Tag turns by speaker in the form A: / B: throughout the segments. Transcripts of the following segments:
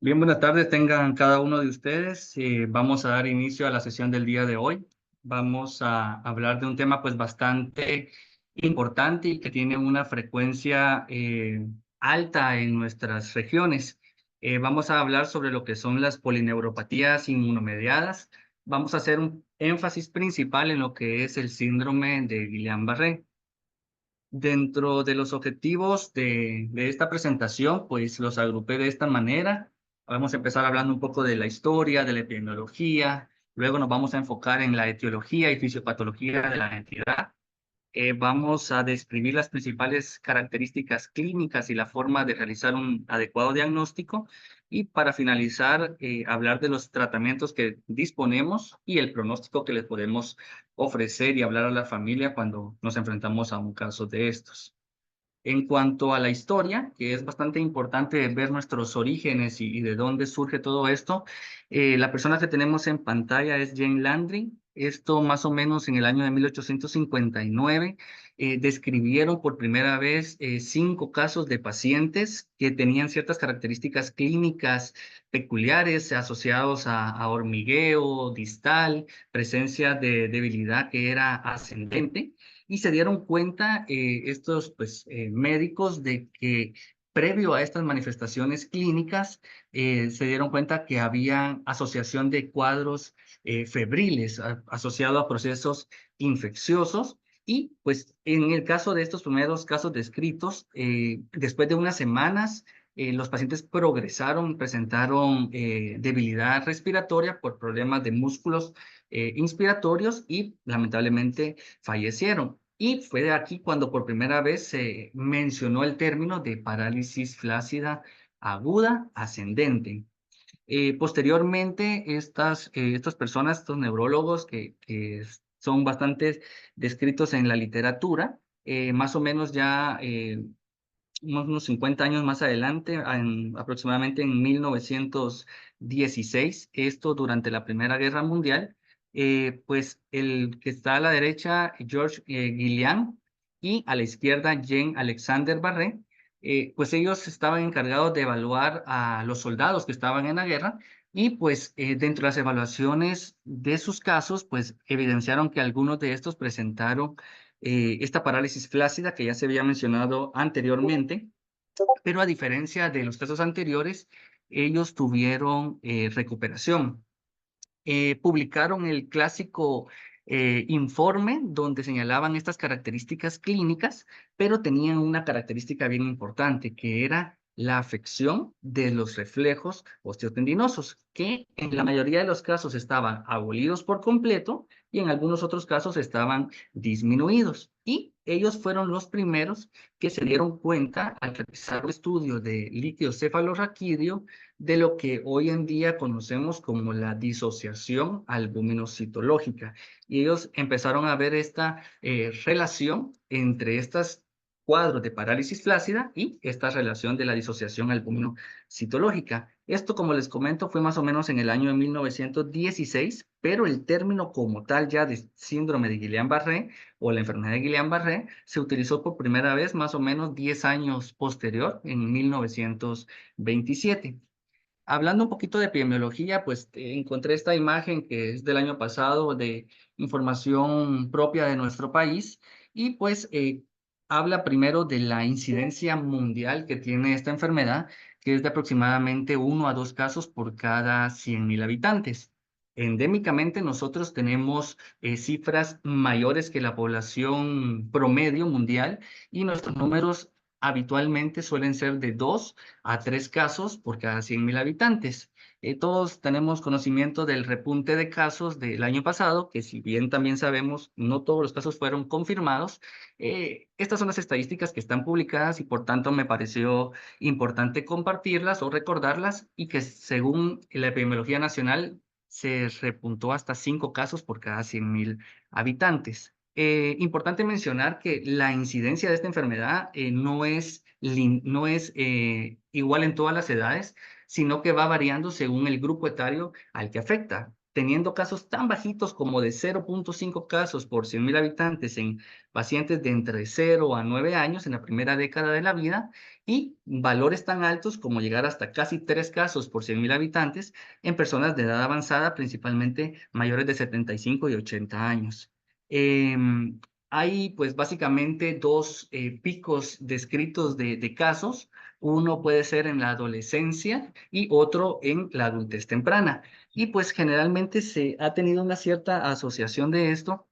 A: Bien, buenas tardes, tengan cada uno de ustedes. Vamos a dar inicio a la sesión del día de hoy. Vamos a hablar de un tema pues bastante importante y que tiene una frecuencia alta en nuestras regiones. Vamos a hablar sobre lo que son las polineuropatías inmunomediadas. Vamos a hacer un énfasis principal en lo que es el síndrome de Guillain-Barré. Dentro de los objetivos de esta presentación, pues los agrupé de esta manera. Vamos a empezar hablando un poco de la historia, de la epidemiología, luego nos vamos a enfocar en la etiología y fisiopatología de la entidad. Vamos a describir las principales características clínicas y la forma de realizar un adecuado diagnóstico. Y para finalizar, hablar de los tratamientos que disponemos y el pronóstico que les podemos ofrecer y hablar a la familia cuando nos enfrentamos a un caso de estos. En cuanto a la historia, que es bastante importante ver nuestros orígenes y de dónde surge todo esto, la persona que tenemos en pantalla es Jane Landry. Esto más o menos en el año de 1859 describieron por primera vez 5 casos de pacientes que tenían ciertas características clínicas peculiares asociados a hormigueo distal, presencia de debilidad que era ascendente y se dieron cuenta estos médicos de que previo a estas manifestaciones clínicas se dieron cuenta que había asociación de cuadros febriles asociado a procesos infecciosos y pues en el caso de estos primeros casos descritos, después de unas semanas, los pacientes progresaron, presentaron debilidad respiratoria por problemas de músculos inspiratorios y lamentablemente fallecieron. Y fue de aquí cuando por primera vez se mencionó el término de parálisis flácida aguda ascendente. Posteriormente, estas personas, estos neurólogos que son bastante descritos en la literatura, más o menos ya unos 50 años más adelante, aproximadamente en 1916, esto durante la Primera Guerra Mundial, pues el que está a la derecha, George Guillian, y a la izquierda, Jean Alexander Barré, pues ellos estaban encargados de evaluar a los soldados que estaban en la guerra y pues dentro de las evaluaciones de sus casos, pues evidenciaron que algunos de estos presentaron esta parálisis flácida que ya se había mencionado anteriormente, pero a diferencia de los casos anteriores, ellos tuvieron recuperación. Publicaron el clásico informe donde señalaban estas características clínicas, pero tenían una característica bien importante, que era la afección de los reflejos osteotendinosos, que en la mayoría de los casos estaban abolidos por completo y en algunos otros casos estaban disminuidos. Y ellos fueron los primeros que se dieron cuenta al realizar un estudio de líquido cefalorraquídeo de lo que hoy en día conocemos como la disociación albuminocitológica. Y ellos empezaron a ver esta relación entre estos cuadros de parálisis flácida y esta relación de la disociación albuminocitológica. Esto, como les comento, fue más o menos en el año de 1916, pero el término como tal ya de síndrome de Guillain-Barré o la enfermedad de Guillain-Barré se utilizó por primera vez más o menos 10 años posterior, en 1927. Hablando un poquito de epidemiología, pues encontré esta imagen que es del año pasado de información propia de nuestro país y pues habla primero de la incidencia mundial que tiene esta enfermedad, que es de aproximadamente 1 a 2 casos por cada 100.000 habitantes. Endémicamente nosotros tenemos cifras mayores que la población promedio mundial y nuestros números habitualmente suelen ser de 2 a 3 casos por cada 100.000 habitantes. Todos tenemos conocimiento del repunte de casos del año pasado, que si bien también sabemos, no todos los casos fueron confirmados. Estas son las estadísticas que están publicadas y por tanto me pareció importante compartirlas o recordarlas y que según la epidemiología nacional se repuntó hasta 5 casos por cada 100.000 habitantes. Importante mencionar que la incidencia de esta enfermedad no es igual en todas las edades, sino que va variando según el grupo etario al que afecta. teniendo casos tan bajitos como de 0.5 casos por 100.000 habitantes en pacientes de entre 0 a 9 años en la primera década de la vida, y valores tan altos como llegar hasta casi 3 casos por 100.000 habitantes en personas de edad avanzada, principalmente mayores de 75 y 80 años. Em, Hay pues básicamente dos picos descritos de casos. Uno puede ser en la adolescencia y otro en la adultez temprana. Y pues generalmente se ha tenido una cierta asociación de esto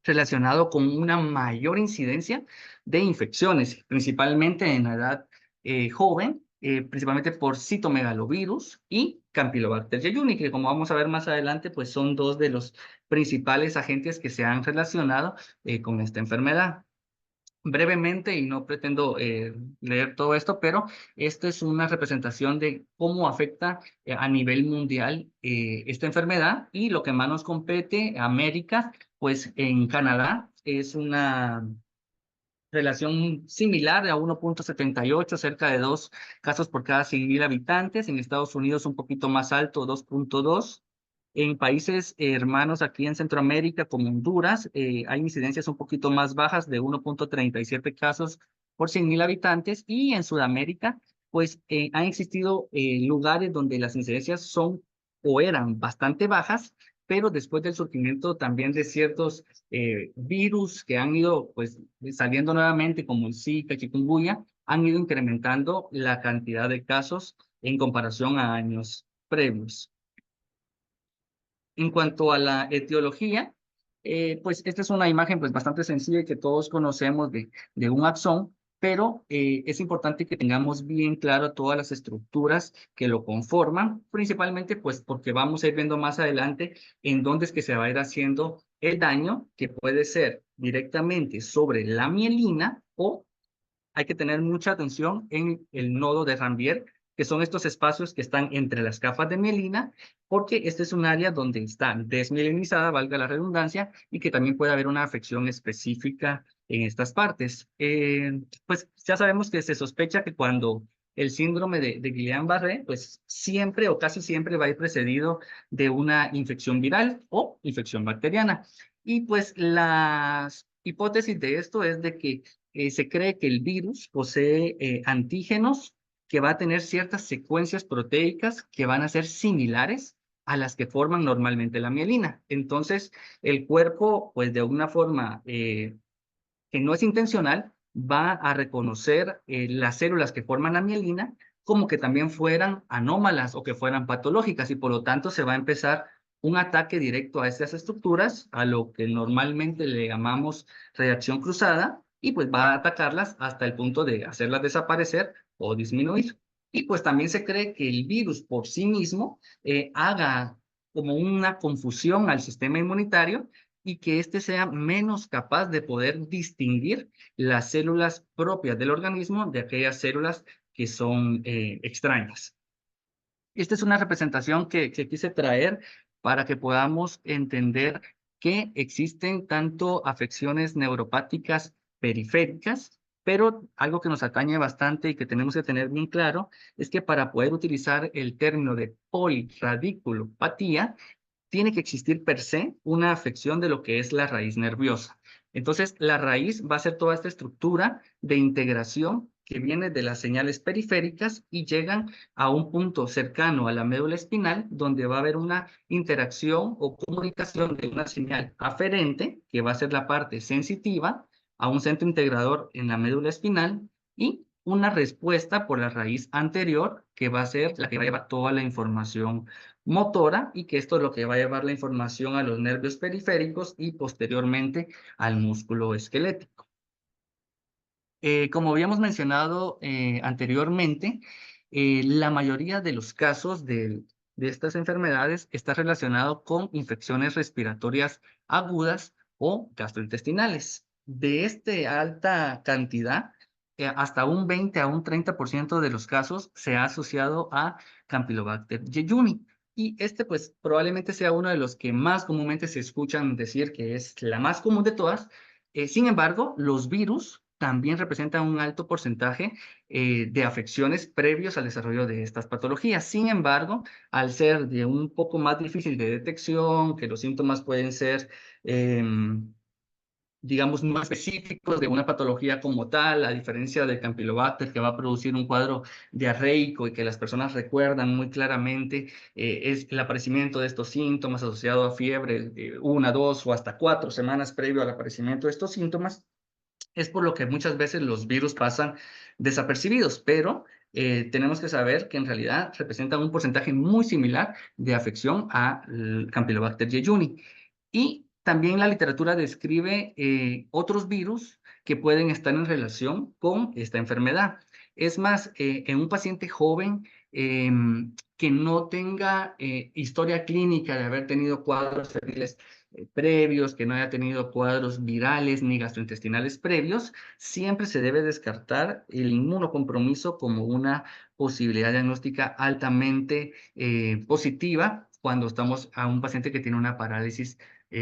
A: relacionado con una mayor incidencia de infecciones, principalmente en la edad joven, principalmente por citomegalovirus y Campylobacter jejuni, que como vamos a ver más adelante, pues son dos de los principales agentes que se han relacionado con esta enfermedad. Brevemente, y no pretendo leer todo esto, pero esto es una representación de cómo afecta a nivel mundial esta enfermedad, y lo que más nos compete, América, pues en Canadá es una relación similar a 1.78, cerca de 2 casos por cada 100.000 habitantes. En Estados Unidos un poquito más alto, 2.2. En países hermanos aquí en Centroamérica, como Honduras, hay incidencias un poquito más bajas de 1.37 casos por 100.000 habitantes. Y en Sudamérica, pues han existido lugares donde las incidencias son o eran bastante bajas, pero después del surgimiento también de ciertos virus que han ido pues saliendo nuevamente, como el Zika, chikungunya, han ido incrementando la cantidad de casos en comparación a años previos. En cuanto a la etiología, pues esta es una imagen pues bastante sencilla que todos conocemos de un axón, pero es importante que tengamos bien claro todas las estructuras que lo conforman, principalmente pues porque vamos a ir viendo más adelante en dónde es que se va a ir haciendo el daño, que puede ser directamente sobre la mielina, o hay que tener mucha atención en el nodo de Ranvier, que son estos espacios que están entre las capas de mielina, porque este es un área donde está desmielinizada, valga la redundancia, y que también puede haber una afección específica en estas partes. Pues ya sabemos que se sospecha que cuando el síndrome de Guillain-Barré, pues siempre o casi siempre va a ir precedido de una infección viral o infección bacteriana. Y pues las hipótesis de esto es de que se cree que el virus posee antígenos que va a tener ciertas secuencias proteicas que van a ser similares a las que forman normalmente la mielina. Entonces, el cuerpo, pues de una forma que no es intencional, va a reconocer las células que forman la mielina como que también fueran anómalas o que fueran patológicas, y por lo tanto se va a empezar un ataque directo a estas estructuras, a lo que normalmente le llamamos reacción cruzada, y pues va a atacarlas hasta el punto de hacerlas desaparecer o disminuir. Y pues también se cree que el virus por sí mismo haga como una confusión al sistema inmunitario, y que éste sea menos capaz de poder distinguir las células propias del organismo de aquellas células que son extrañas. Esta es una representación que quise traer para que podamos entender que existen tanto afecciones neuropáticas periféricas, pero algo que nos atañe bastante y que tenemos que tener bien claro es que para poder utilizar el término de polirradiculopatía, tiene que existir per se una afección de lo que es la raíz nerviosa. Entonces, la raíz va a ser toda esta estructura de integración que viene de las señales periféricas y llegan a un punto cercano a la médula espinal, donde va a haber una interacción o comunicación de una señal aferente, que va a ser la parte sensitiva, a un centro integrador en la médula espinal, y una respuesta por la raíz anterior, que va a ser la que va a llevar toda la información motora, y que esto es lo que va a llevar la información a los nervios periféricos y posteriormente al músculo esquelético. Como habíamos mencionado anteriormente, la mayoría de los casos de estas enfermedades está relacionado con infecciones respiratorias agudas o gastrointestinales. De esta alta cantidad, hasta un 20 a un 30% de los casos se ha asociado a Campylobacter jejuni. Y este, pues, probablemente sea uno de los que más comúnmente se escuchan decir que es la más común de todas. Sin embargo, los virus también representan un alto porcentaje de afecciones previos al desarrollo de estas patologías. Sin embargo, al ser de un poco más difícil de detección, que los síntomas pueden ser digamos, no específicos de una patología como tal, a diferencia del Campylobacter, que va a producir un cuadro diarreico y que las personas recuerdan muy claramente, es el aparecimiento de estos síntomas asociado a fiebre de 1, 2 o hasta 4 semanas previo al aparecimiento de estos síntomas. Es por lo que muchas veces los virus pasan desapercibidos, pero tenemos que saber que en realidad representan un porcentaje muy similar de afección al Campylobacter jejuni. Y también la literatura describe otros virus que pueden estar en relación con esta enfermedad. Es más, en un paciente joven que no tenga historia clínica de haber tenido cuadros febriles previos, que no haya tenido cuadros virales ni gastrointestinales previos, siempre se debe descartar el inmunocompromiso como una posibilidad diagnóstica altamente positiva cuando estamos a un paciente que tiene una parálisis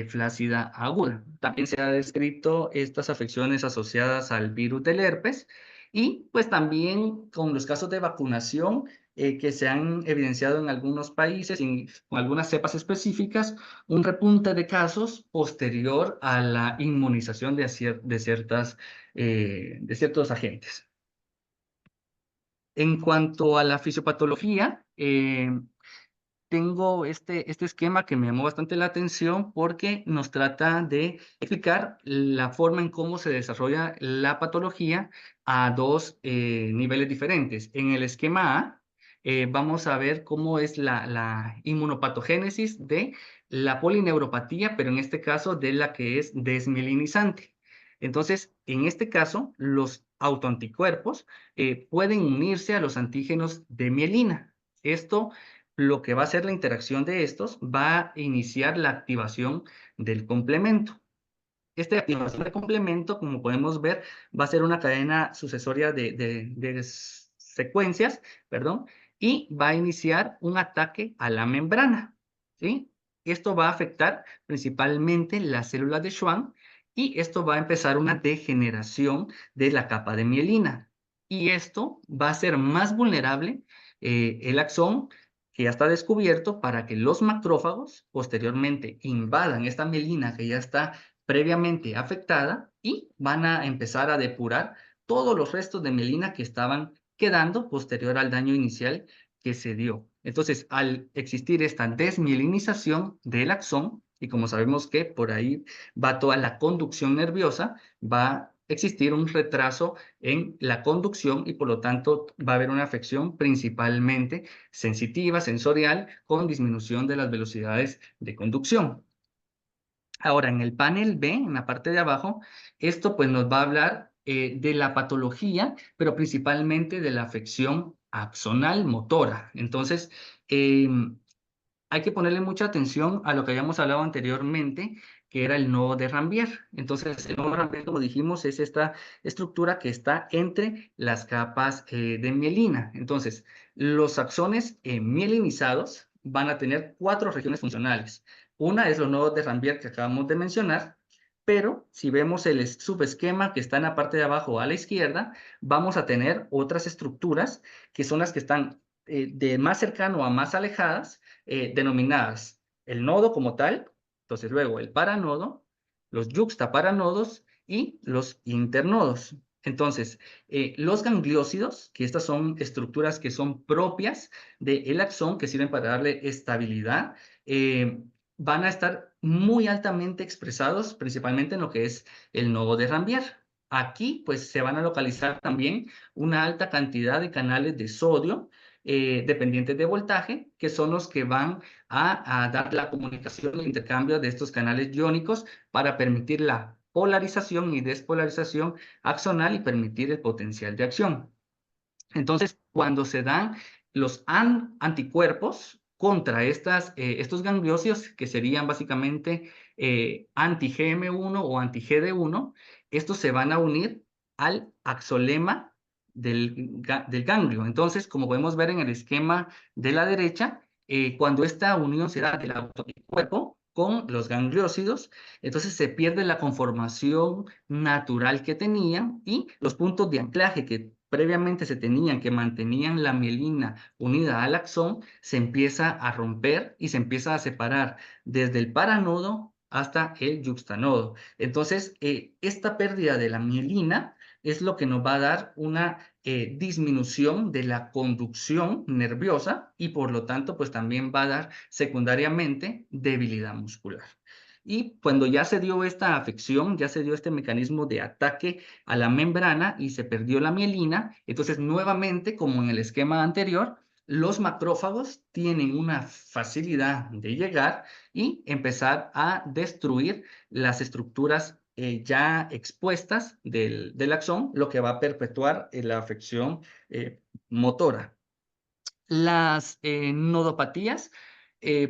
A: flácida aguda. También se ha descrito estas afecciones asociadas al virus del herpes y pues también con los casos de vacunación que se han evidenciado en algunos países, con algunas cepas específicas, un repunte de casos posterior a la inmunización de ciertos agentes. En cuanto a la fisiopatología, tengo este esquema que me llamó bastante la atención porque nos trata de explicar la forma en cómo se desarrolla la patología a dos niveles diferentes. En el esquema A, vamos a ver cómo es la inmunopatogénesis de la polineuropatía, pero en este caso de la que es desmielinizante. Entonces, en este caso, los autoanticuerpos pueden unirse a los antígenos de mielina. Esto lo que va a hacer la interacción de estos va a iniciar la activación del complemento. Esta activación del complemento, como podemos ver, va a ser una cadena sucesoria de secuencias, perdón, y va a iniciar un ataque a la membrana, ¿sí? Esto va a afectar principalmente las células de Schwann y esto va a empezar una degeneración de la capa de mielina. Y esto va a ser más vulnerable el axón que ya está descubierto para que los macrófagos posteriormente invadan esta mielina que ya está previamente afectada y van a empezar a depurar todos los restos de mielina que estaban quedando posterior al daño inicial que se dio. Entonces, al existir esta desmielinización del axón, y como sabemos que por ahí va toda la conducción nerviosa, va a existir un retraso en la conducción y por lo tanto va a haber una afección principalmente sensitiva, sensorial, con disminución de las velocidades de conducción. Ahora, en el panel B, en la parte de abajo, esto pues nos va a hablar de la patología, pero principalmente de la afección axonal motora. Entonces, hay que ponerle mucha atención a lo que habíamos hablado anteriormente, que era el nodo de Rambier. Entonces, el nodo de Rambier, como dijimos, es esta estructura que está entre las capas de mielina. Entonces, los axones mielinizados van a tener 4 regiones funcionales. Una es los nodos de Rambier que acabamos de mencionar, pero si vemos el subesquema que está en la parte de abajo a la izquierda, vamos a tener otras estructuras que son las que están de más cercano a más alejadas, denominadas el nodo como tal, entonces luego el paranodo, los yuxtaparanodos y los internodos. Entonces, los gangliósidos, que estas son estructuras que son propias del axón, que sirven para darle estabilidad, van a estar muy altamente expresados, principalmente en lo que es el nodo de Rambier. Aquí, pues, se van a localizar también una alta cantidad de canales de sodio, dependientes de voltaje, que son los que van a dar la comunicación y el intercambio de estos canales iónicos para permitir la polarización y despolarización axonal y permitir el potencial de acción. Entonces, cuando se dan los anticuerpos contra estos gangliosidos, que serían básicamente anti-GM1 o anti-GD1, estos se van a unir al axolema del ganglio. Entonces, como podemos ver en el esquema de la derecha, cuando esta unión se da del autoanticuerpo con los gangliósidos, entonces se pierde la conformación natural que tenían y los puntos de anclaje que previamente se tenían, que mantenían la mielina unida al axón, se empieza a romper y se empieza a separar desde el paranodo hasta el yuxtanodo. Entonces, esta pérdida de la mielina es lo que nos va a dar una disminución de la conducción nerviosa y por lo tanto, pues también va a dar secundariamente debilidad muscular. Y cuando ya se dio esta afección, ya se dio este mecanismo de ataque a la membrana y se perdió la mielina, entonces nuevamente, como en el esquema anterior, los macrófagos tienen una facilidad de llegar y empezar a destruir las estructuras ya expuestas del axón, lo que va a perpetuar la afección motora. Las nodopatías,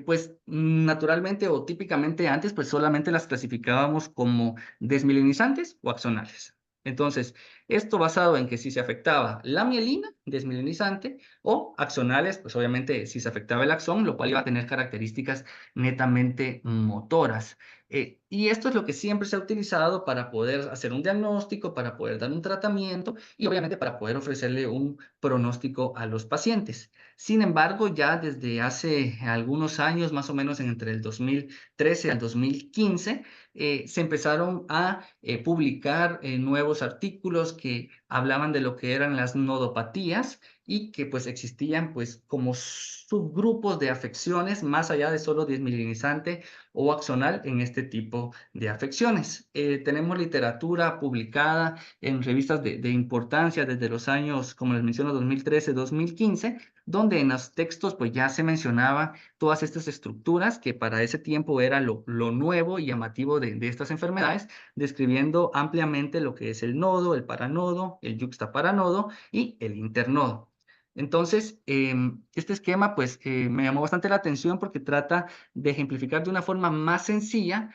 A: pues naturalmente o típicamente antes, pues solamente las clasificábamos como desmielinizantes o axonales. Entonces, esto basado en que si se afectaba la mielina, desmielinizante, o axonales, pues obviamente si se afectaba el axón, lo cual iba a tener características netamente motoras. Y esto es lo que siempre se ha utilizado para poder hacer un diagnóstico, para poder dar un tratamiento y obviamente para poder ofrecerle un pronóstico a los pacientes. Sin embargo, ya desde hace algunos años, más o menos entre el 2013 al 2015, se empezaron a publicar nuevos artículos que hablaban de lo que eran las nodopatías y que pues existían pues como subgrupos de afecciones más allá de solo desmielinizante o axonal en este tipo de afecciones. Tenemos literatura publicada en revistas de importancia desde los años, como les menciono, 2013, 2015, donde en los textos pues ya se mencionaba todas estas estructuras que para ese tiempo era lo nuevo y llamativo de estas enfermedades, describiendo ampliamente lo que es el nodo, el paranodo, el yuxtaparanodo y el internodo. Entonces, este esquema pues me llamó bastante la atención porque trata de ejemplificar de una forma más sencilla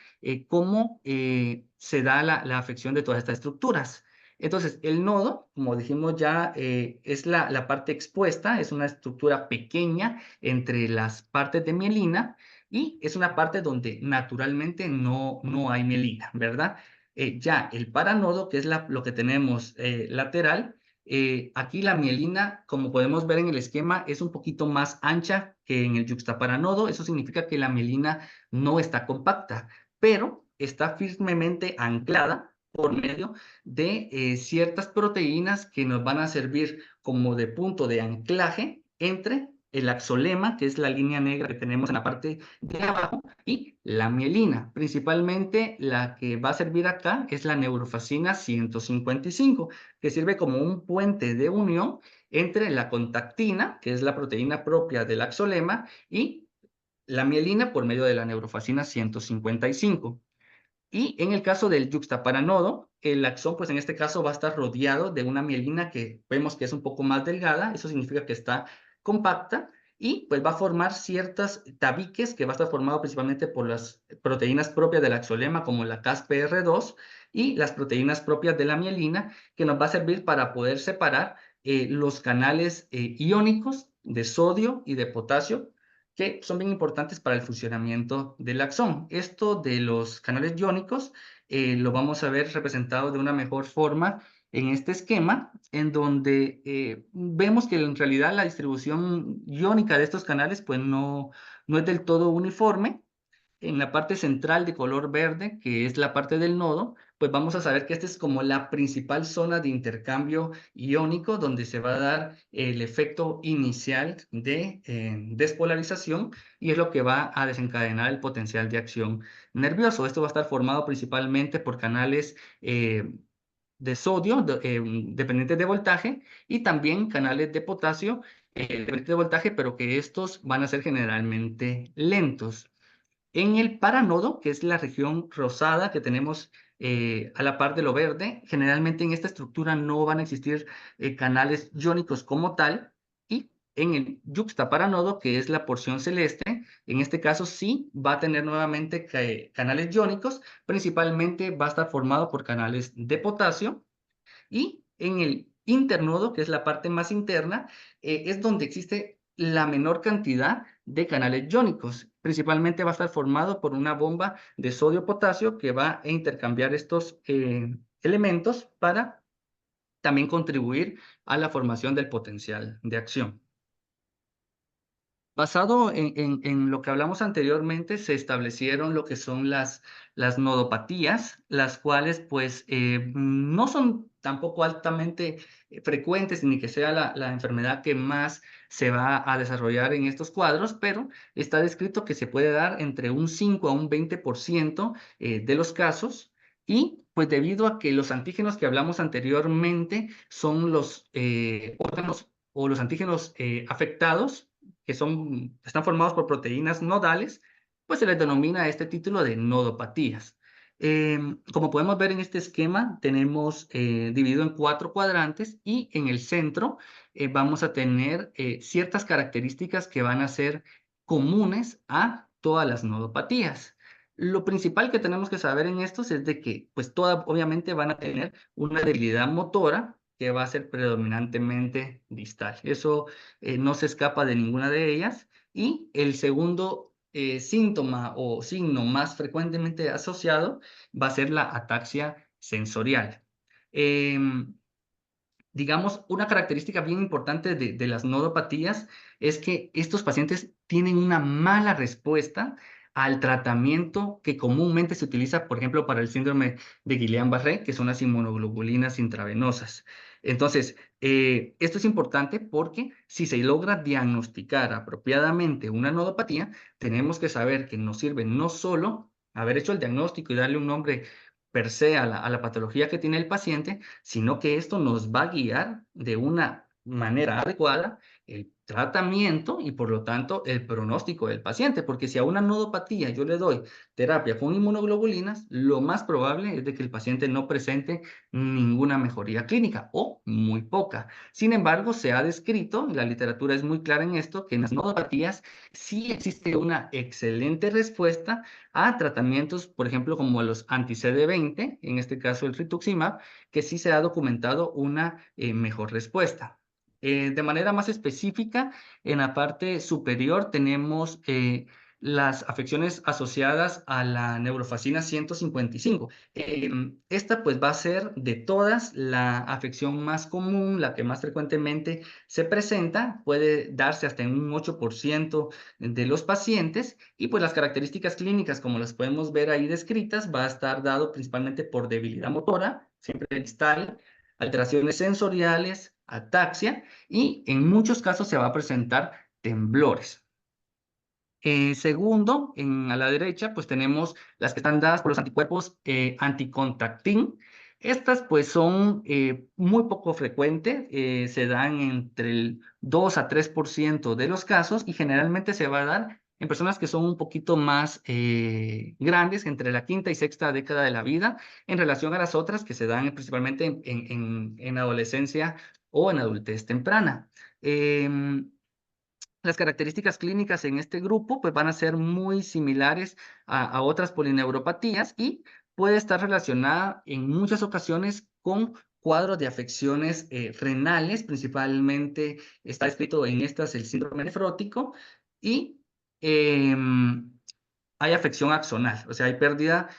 A: cómo se da la afección de todas estas estructuras. Entonces, el nodo, como dijimos ya, es la parte expuesta, es una estructura pequeña entre las partes de mielina y es una parte donde naturalmente no hay mielina, ¿verdad? Ya el paranodo, que es lo que tenemos lateral, aquí la mielina, como podemos ver en el esquema, es un poquito más ancha que en el yuxtaparanodo. Eso significa que la mielina no está compacta, pero está firmemente anclada por medio de ciertas proteínas que nos van a servir como de punto de anclaje entre el axolema, que es la línea negra que tenemos en la parte de abajo, y la mielina. Principalmente la que va a servir acá es la neurofacina 155, que sirve como un puente de unión entre la contactina, que es la proteína propia del axolema, y la mielina por medio de la neurofacina 155. Y en el caso del yuxtaparanodo, el axón, pues en este caso va a estar rodeado de una mielina que vemos que es un poco más delgada, eso significa que está compacta y pues va a formar ciertas tabiques que va a estar formado principalmente por las proteínas propias del axolema como la caspr2 y las proteínas propias de la mielina que nos va a servir para poder separar los canales iónicos de sodio y de potasio que son bien importantes para el funcionamiento del axón. Esto de los canales iónicos lo vamos a ver representado de una mejor forma en este esquema, en donde vemos que en realidad la distribución iónica de estos canales pues no es del todo uniforme. En la parte central de color verde, que es la parte del nodo, pues vamos a saber que esta es como la principal zona de intercambio iónico donde se va a dar el efecto inicial de despolarización y es lo que va a desencadenar el potencial de acción nervioso. Esto va a estar formado principalmente por canales de sodio dependientes de voltaje y también canales de potasio dependientes de voltaje, pero que estos van a ser generalmente lentos. En el paranodo, que es la región rosada que tenemos a la par de lo verde, generalmente en esta estructura no van a existir canales iónicos como tal, y en el yuxtaparanodo, que es la porción celeste, en este caso sí va a tener nuevamente canales iónicos, principalmente va a estar formado por canales de potasio, y en el internodo, que es la parte más interna, es donde existe la menor cantidad de canales iónicos. principalmente va a estar formado por una bomba de sodio-potasio que va a intercambiar estos elementos para también contribuir a la formación del potencial de acción. Basado en lo que hablamos anteriormente, se establecieron lo que son las nodopatías, las cuales pues no son tampoco altamente frecuentes ni que sea la enfermedad que más se va a desarrollar en estos cuadros, pero está descrito que se puede dar entre un 5 a un 20% de los casos. Y pues debido a que los antígenos que hablamos anteriormente son los órganos o los antígenos afectados, que están formados por proteínas nodales, pues se les denomina este título de nodopatías. Como podemos ver en este esquema, tenemos dividido en 4 cuadrantes y en el centro vamos a tener ciertas características que van a ser comunes a todas las nodopatías. Lo principal que tenemos que saber en estos es de que, pues, todas obviamente van a tener una debilidad motora que va a ser predominantemente distal. Eso no se escapa de ninguna de ellas. Y el segundo síntoma o signo más frecuentemente asociado va a ser la ataxia sensorial. Em, digamos, una característica bien importante de las nodopatías es que estos pacientes tienen una mala respuesta al tratamiento que comúnmente se utiliza, por ejemplo, para el síndrome de Guillain-Barré, que son las inmunoglobulinas intravenosas. Entonces, esto es importante porque si se logra diagnosticar apropiadamente una nodopatía, tenemos que saber que nos sirve no solo haber hecho el diagnóstico y darle un nombre per se a la patología que tiene el paciente, sino que esto nos va a guiar de una manera adecuada el tratamiento y por lo tanto el pronóstico del paciente, porque si a una nodopatía yo le doy terapia con inmunoglobulinas, lo más probable es de que el paciente no presente ninguna mejoría clínica o muy poca. Sin embargo, se ha descrito, la literatura es muy clara en esto, que en las nodopatías sí existe una excelente respuesta a tratamientos, por ejemplo, como los anti-CD20, en este caso el rituximab, que sí se ha documentado una mejor respuesta. De manera más específica, en la parte superior tenemos las afecciones asociadas a la neurofacina 155. Esta pues va a ser de todas la afección más común, la que más frecuentemente se presenta, puede darse hasta en un 8% de los pacientes y pues las características clínicas como las podemos ver ahí descritas va a estar dado principalmente por debilidad motora, siempre distal, alteraciones sensoriales, ataxia y en muchos casos se va a presentar temblores. Segundo, a la derecha, pues tenemos las que están dadas por los anticuerpos anticontactin. Estas pues son muy poco frecuentes, se dan entre el 2 a 3% de los casos y generalmente se va a dar en personas que son un poquito más grandes, entre la quinta y sexta década de la vida, en relación a las otras que se dan principalmente en adolescencia o en adultez temprana. Las características clínicas en este grupo pues, van a ser muy similares a otras polineuropatías y puede estar relacionada en muchas ocasiones con cuadros de afecciones renales, principalmente está escrito en estas el síndrome nefrótico y hay afección axonal, o sea, hay pérdida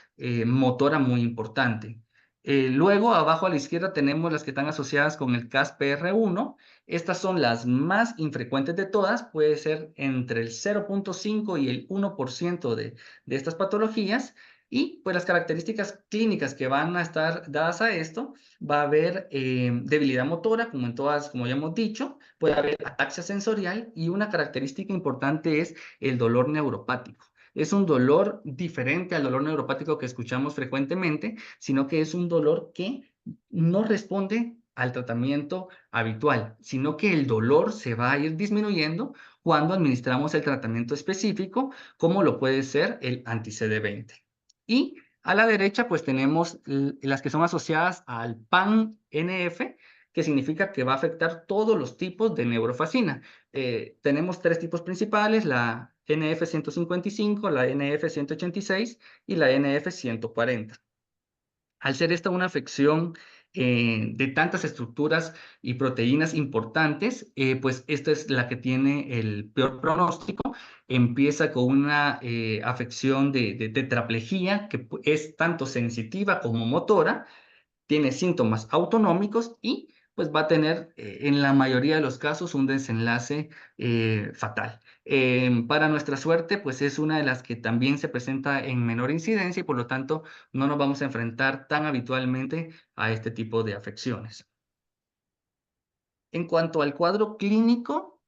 A: motora muy importante. Luego, abajo a la izquierda tenemos las que están asociadas con el CASPR1. Estas son las más infrecuentes de todas, puede ser entre el 0.5 y el 1% de estas patologías. Y pues las características clínicas que van a estar dadas a esto, va a haber debilidad motora, como en todas, como ya hemos dicho, puede haber ataxia sensorial y una característica importante es el dolor neuropático. Es un dolor diferente al dolor neuropático que escuchamos frecuentemente, sino que es un dolor que no responde al tratamiento habitual, sino que el dolor se va a ir disminuyendo cuando administramos el tratamiento específico, como lo puede ser el anti-CD20. Y a la derecha, pues tenemos las que son asociadas al PAN-NF, que significa que va a afectar todos los tipos de neurofacina. Tenemos 3 tipos principales, la NF155, la NF186 y la NF140. Al ser esta una afección de tantas estructuras y proteínas importantes, pues esta es la que tiene el peor pronóstico. Empieza con una afección de tetraplegia que es tanto sensitiva como motora, tiene síntomas autonómicos y pues va a tener en la mayoría de los casos un desenlace fatal. Para nuestra suerte, pues es una de las que también se presenta en menor incidencia y por lo tanto no nos vamos a enfrentar tan habitualmente a este tipo de afecciones. En cuanto al cuadro clínico,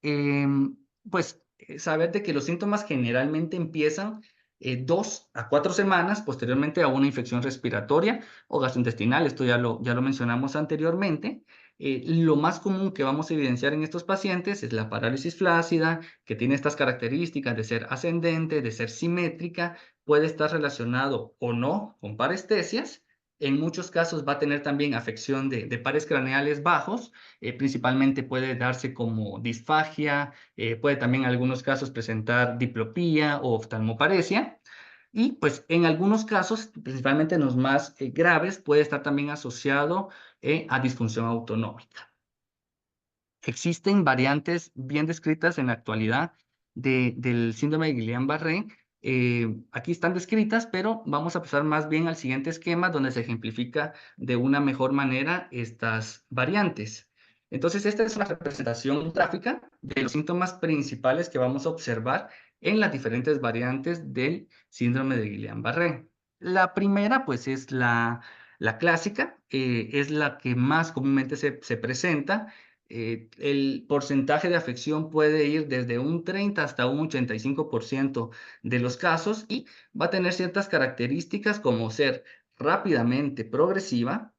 A: pues saber de que los síntomas generalmente empiezan 2 a 4 semanas posteriormente a una infección respiratoria o gastrointestinal. Esto ya lo mencionamos anteriormente. Lo más común que vamos a evidenciar en estos pacientes es la parálisis flácida, que tiene estas características de ser ascendente, de ser simétrica, puede estar relacionado o no con parestesias. En muchos casos va a tener también afección de pares craneales bajos, principalmente puede darse como disfagia, puede también en algunos casos presentar diplopía o oftalmoparesia. Y pues en algunos casos, principalmente en los más graves, puede estar también asociado a disfunción autonómica. Existen variantes bien descritas en la actualidad del síndrome de Guillain-Barré. Aquí están descritas, pero vamos a pasar más bien al siguiente esquema donde se ejemplifica de una mejor manera estas variantes. Entonces, esta es una representación gráfica de los síntomas principales que vamos a observar en las diferentes variantes del síndrome de Guillain-Barré. La primera, pues, es la clásica, es la que más comúnmente se presenta. El porcentaje de afección puede ir desde un 30 hasta un 85% de los casos y va a tener ciertas características como ser rápidamente progresiva,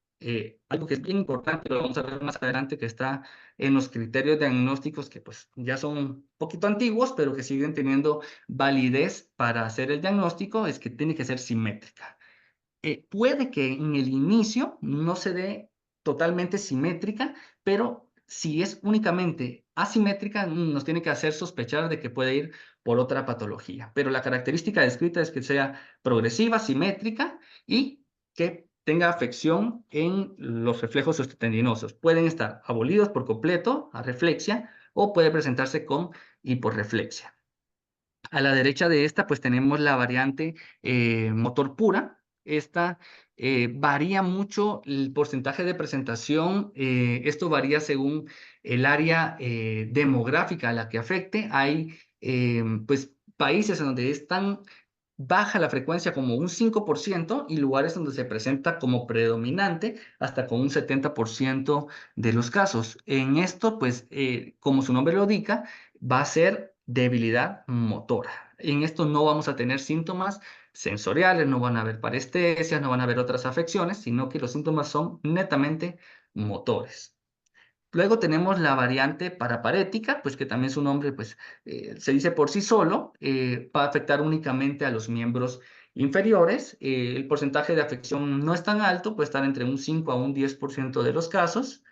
A: algo que es bien importante, lo vamos a ver más adelante, que está en los criterios diagnósticos que pues ya son un poquito antiguos, pero que siguen teniendo validez para hacer el diagnóstico, es que tiene que ser simétrica. Puede que en el inicio no se dé totalmente simétrica, pero si es únicamente asimétrica, nos tiene que hacer sospechar de que puede ir por otra patología. Pero la característica descrita es que sea progresiva, simétrica y que tenga afección en los reflejos osteotendinosos. Pueden estar abolidos por completo, arreflexia, o puede presentarse con hiporreflexia. A la derecha de esta, pues tenemos la variante motor pura. Esta varía mucho el porcentaje de presentación. Esto varía según el área demográfica a la que afecte. Hay pues países en donde es tan baja la frecuencia como un 5% y lugares donde se presenta como predominante hasta con un 70% de los casos. En esto, pues, como su nombre lo indica, va a ser debilidad motora. En esto no vamos a tener síntomas sensoriales, no van a haber parestesias, no van a haber otras afecciones, sino que los síntomas son netamente motores. Luego tenemos la variante paraparética, pues que también su nombre pues, se dice por sí solo, va a afectar únicamente a los miembros inferiores. El porcentaje de afección no es tan alto, puede estar entre un 5 a un 10% de los casos.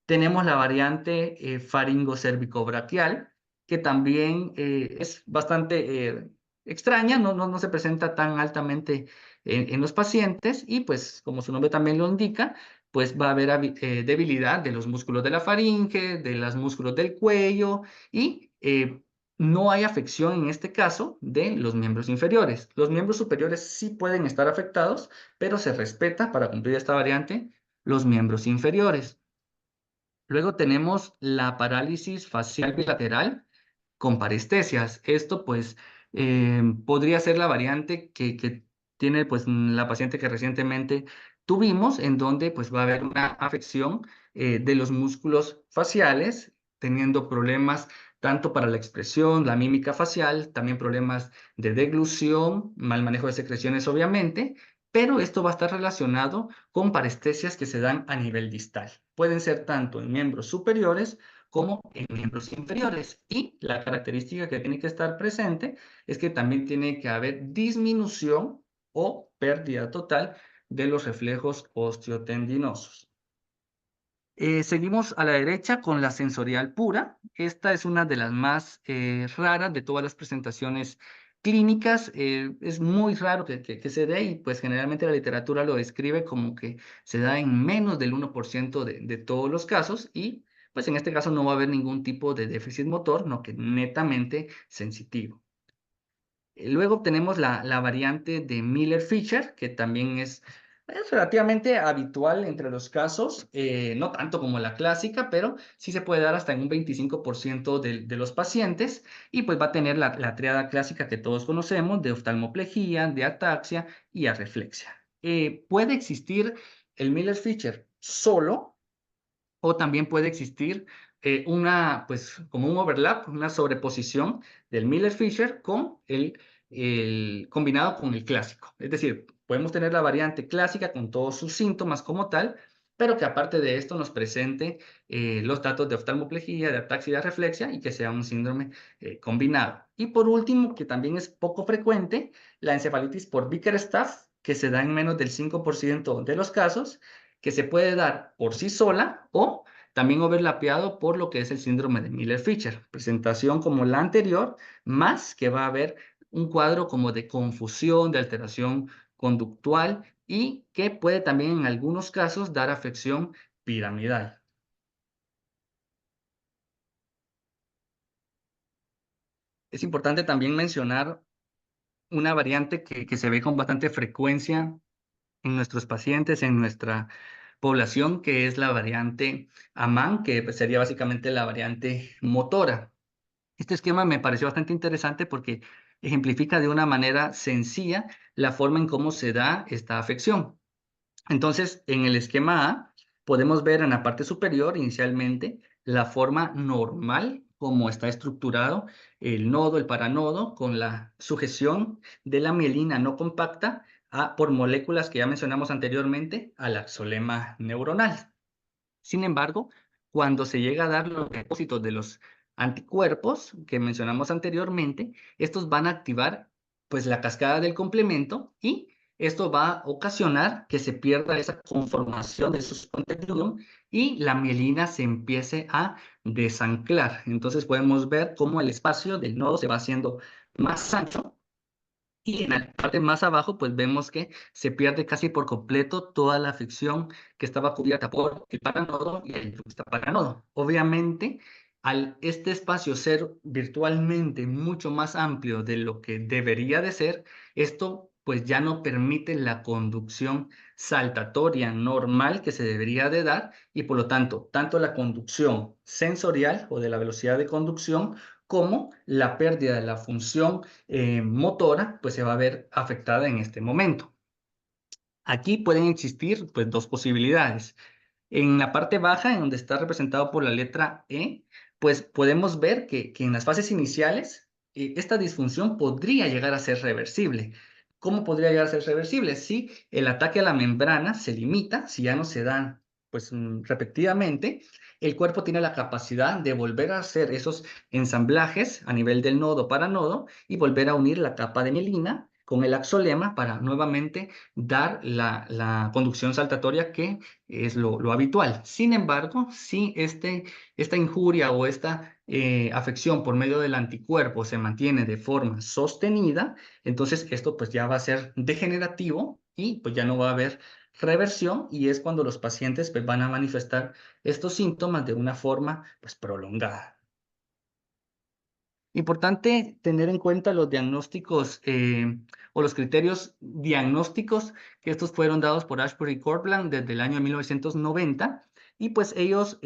A: Tenemos la variante faringocervicobraquial, que también es bastante extraña, no se presenta tan altamente en los pacientes y pues como su nombre también lo indica, pues va a haber debilidad de los músculos de la faringe, de los músculos del cuello y no hay afección en este caso de los miembros inferiores. Los miembros superiores sí pueden estar afectados, pero se respeta para cumplir esta variante los miembros inferiores. Luego tenemos la parálisis facial bilateral con parestesias. Esto pues podría ser la variante que tiene pues la paciente que recientemente tuvimos, en donde pues va a haber una afección de los músculos faciales, teniendo problemas tanto para la expresión, la mímica facial, también problemas de deglución, mal manejo de secreciones obviamente, pero esto va a estar relacionado con parestesias que se dan a nivel distal. Pueden ser tanto en miembros superiores como en miembros inferiores. Y la característica que tiene que estar presente es que también tiene que haber disminución o pérdida total de los reflejos osteotendinosos. Seguimos a la derecha con la sensorial pura. Esta es una de las más raras de todas las presentaciones clínicas es muy raro que se dé y pues generalmente la literatura lo describe como que se da en menos del 1% de todos los casos y pues en este caso no va a haber ningún tipo de déficit motor, no que netamente sensitivo. Luego tenemos la variante de Miller-Fisher, que también es relativamente habitual entre los casos, no tanto como la clásica, pero sí se puede dar hasta en un 25% de los pacientes y pues va a tener la tríada clásica que todos conocemos de oftalmoplegia, de ataxia y arreflexia. Puede existir el Miller-Fisher solo o también puede existir pues como un overlap, una sobreposición del Miller-Fisher con el combinado con el clásico. Es decir, podemos tener la variante clásica con todos sus síntomas como tal, pero que aparte de esto nos presente los datos de oftalmoplegia, de ataxia y de reflexia y que sea un síndrome combinado. Y por último, que también es poco frecuente, la encefalitis por Bickerstaff, que se da en menos del 5% de los casos, que se puede dar por sí sola o también overlapeado por lo que es el síndrome de Miller-Fisher. Presentación como la anterior, más que va a haber un cuadro como de confusión, de alteración conductual y que puede también en algunos casos dar afección piramidal. Es importante también mencionar una variante que se ve con bastante frecuencia en nuestros pacientes, en nuestra población, que es la variante AMAN, que pues, sería básicamente la variante motora. Este esquema me pareció bastante interesante porque ejemplifica de una manera sencilla la forma en cómo se da esta afección. Entonces, en el esquema A, podemos ver en la parte superior inicialmente la forma normal, como está estructurado el nodo, el paranodo, con la sujeción de la mielina no compacta por moléculas que ya mencionamos anteriormente al axolema neuronal. Sin embargo, cuando se llega a dar los depósitos de los anticuerpos que mencionamos anteriormente, estos van a activar pues la cascada del complemento y esto va a ocasionar que se pierda esa conformación de sus contenidos y la mielina se empiece a desanclar. Entonces podemos ver cómo el espacio del nodo se va haciendo más ancho y en la parte más abajo, pues vemos que se pierde casi por completo toda la fricción que estaba cubierta por el paranodo y el juxtaparanodo. Obviamente, al este espacio ser virtualmente mucho más amplio de lo que debería de ser, esto pues ya no permite la conducción saltatoria normal que se debería de dar y por lo tanto, tanto la conducción sensorial o de la velocidad de conducción como la pérdida de la función motora, pues se va a ver afectada en este momento. Aquí pueden existir pues dos posibilidades. En la parte baja, en donde está representado por la letra E, pues podemos ver que en las fases iniciales esta disfunción podría llegar a ser reversible. ¿Cómo podría llegar a ser reversible? Si el ataque a la membrana se limita, si ya no se dan pues repetidamente, el cuerpo tiene la capacidad de volver a hacer esos ensamblajes a nivel del nodo para nodo y volver a unir la capa de mielina con el axolema para nuevamente dar la conducción saltatoria que es lo habitual. Sin embargo, si esta injuria o esta afección por medio del anticuerpo se mantiene de forma sostenida, entonces esto pues ya va a ser degenerativo y pues ya no va a haber reversión y es cuando los pacientes pues, van a manifestar estos síntomas de una forma pues prolongada. Importante tener en cuenta los diagnósticos o los criterios diagnósticos que estos fueron dados por Ashbury y Courtland desde el año 1990 y pues ellos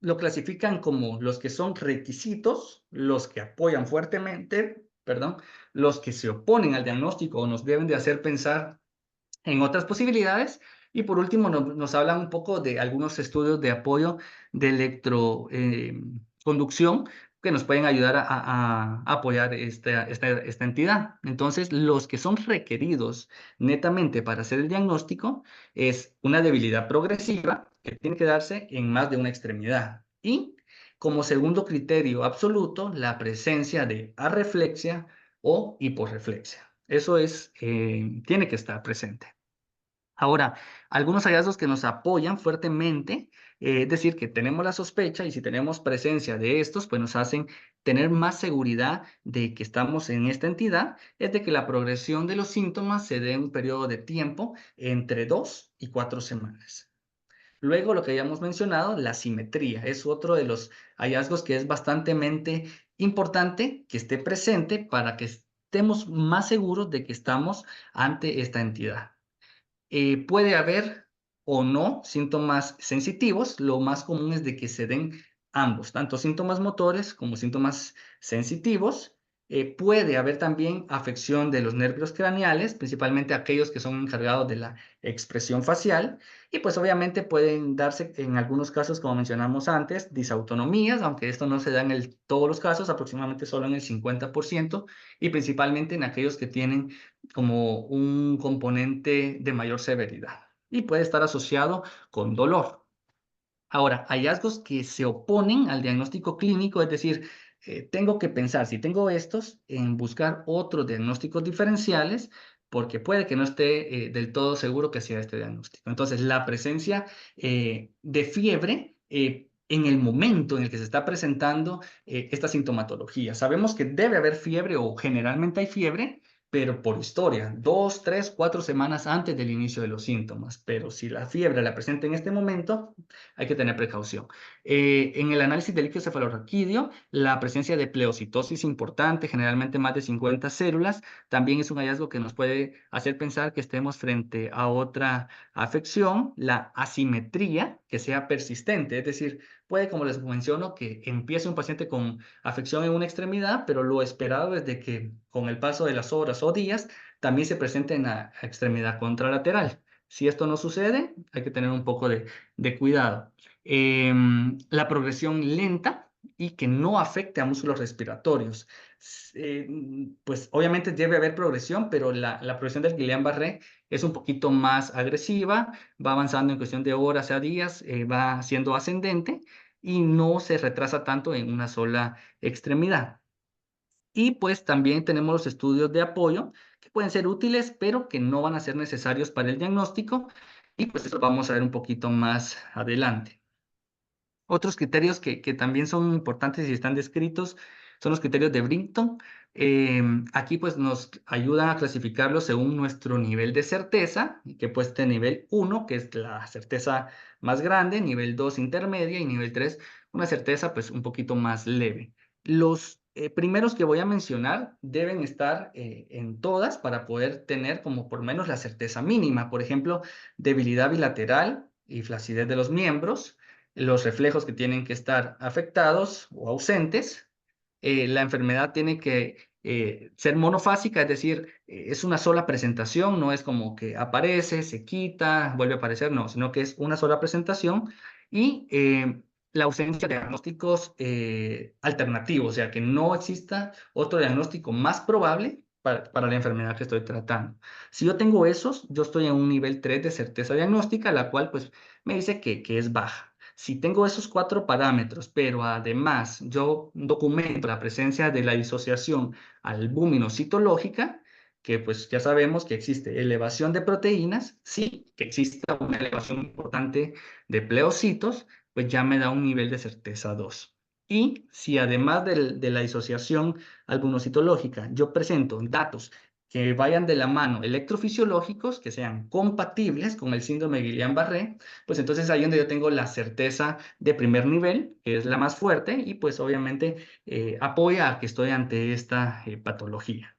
A: lo clasifican como los que son requisitos, los que apoyan fuertemente, perdón, los que se oponen al diagnóstico o nos deben de hacer pensar en otras posibilidades. Y por último, nos hablan un poco de algunos estudios de apoyo de electroconducción que nos pueden ayudar a apoyar esta entidad. Entonces, los que son requeridos netamente para hacer el diagnóstico es una debilidad progresiva que tiene que darse en más de una extremidad. Y como segundo criterio absoluto, la presencia de arreflexia o hiporreflexia. Eso tiene que estar presente. Ahora, algunos hallazgos que nos apoyan fuertemente, es decir, que tenemos la sospecha y si tenemos presencia de estos, pues nos hacen tener más seguridad de que estamos en esta entidad, es de que la progresión de los síntomas se dé en un periodo de tiempo entre 2 y 4 semanas. Luego, lo que habíamos mencionado, la simetría, es otro de los hallazgos que es bastante importante que esté presente para que estemos más seguros de que estamos ante esta entidad. Puede haber o no síntomas sensitivos. Lo más común es de que se den ambos, tanto síntomas motores como síntomas sensitivos. Puede haber también afección de los nervios craneales, principalmente aquellos que son encargados de la expresión facial. Y pues obviamente pueden darse en algunos casos, como mencionamos antes, disautonomías, aunque esto no se da en todos los casos, aproximadamente solo en el 50%, y principalmente en aquellos que tienen como un componente de mayor severidad y puede estar asociado con dolor. Ahora, hallazgos que se oponen al diagnóstico clínico, es decir, tengo que pensar, si tengo estos, en buscar otros diagnósticos diferenciales, porque puede que no esté del todo seguro que sea este diagnóstico. Entonces, la presencia de fiebre en el momento en el que se está presentando esta sintomatología. Sabemos que debe haber fiebre o generalmente hay fiebre, pero por historia, 2, 3, 4 semanas antes del inicio de los síntomas. Pero si la fiebre la presenta en este momento, hay que tener precaución. En el análisis del líquido cefalorraquídeo, la presencia de pleocitosis importante, generalmente más de 50 células, también es un hallazgo que nos puede hacer pensar que estemos frente a otra afección. La asimetría, que sea persistente, es decir, puede, como les menciono, que empiece un paciente con afección en una extremidad, pero lo esperado es de que con el paso de las horas o días también se presente en la extremidad contralateral. Si esto no sucede, hay que tener un poco de cuidado. La progresión lenta y que no afecte a músculos respiratorios. Pues obviamente debe haber progresión, pero la progresión del Guillain-Barré es un poquito más agresiva, va avanzando en cuestión de horas a días, va siendo ascendente y no se retrasa tanto en una sola extremidad. Y pues también tenemos los estudios de apoyo que pueden ser útiles, pero que no van a ser necesarios para el diagnóstico. Y pues eso vamos a ver un poquito más adelante. Otros criterios que también son importantes y están descritos son los criterios de Brinton. Aquí pues nos ayudan a clasificarlos según nuestro nivel de certeza, que pues este nivel 1, que es la certeza más grande, nivel 2 intermedia y nivel 3 una certeza pues un poquito más leve. Los primeros que voy a mencionar deben estar en todas para poder tener como por lo menos la certeza mínima. Por ejemplo, debilidad bilateral y flacidez de los miembros, los reflejos que tienen que estar afectados o ausentes. La enfermedad tiene que ser monofásica, es decir, es una sola presentación, no es como que aparece, se quita, vuelve a aparecer, no, sino que es una sola presentación y la ausencia de diagnósticos alternativos, o sea, que no exista otro diagnóstico más probable para la enfermedad que estoy tratando. Si yo tengo esos, yo estoy en un nivel 3 de certeza diagnóstica, la cual pues me dice que es baja. Si tengo esos 4 parámetros, pero además yo documento la presencia de la disociación albúmino-citológica, que pues ya sabemos que existe elevación de proteínas, sí, que exista una elevación importante de pleocitos, pues ya me da un nivel de certeza 2. Y si además de la disociación albumocitológica yo presento datos que vayan de la mano electrofisiológicos, que sean compatibles con el síndrome de Guillain-Barré, pues entonces ahí donde yo tengo la certeza de primer nivel, que es la más fuerte, y pues obviamente apoya a que estoy ante esta patología.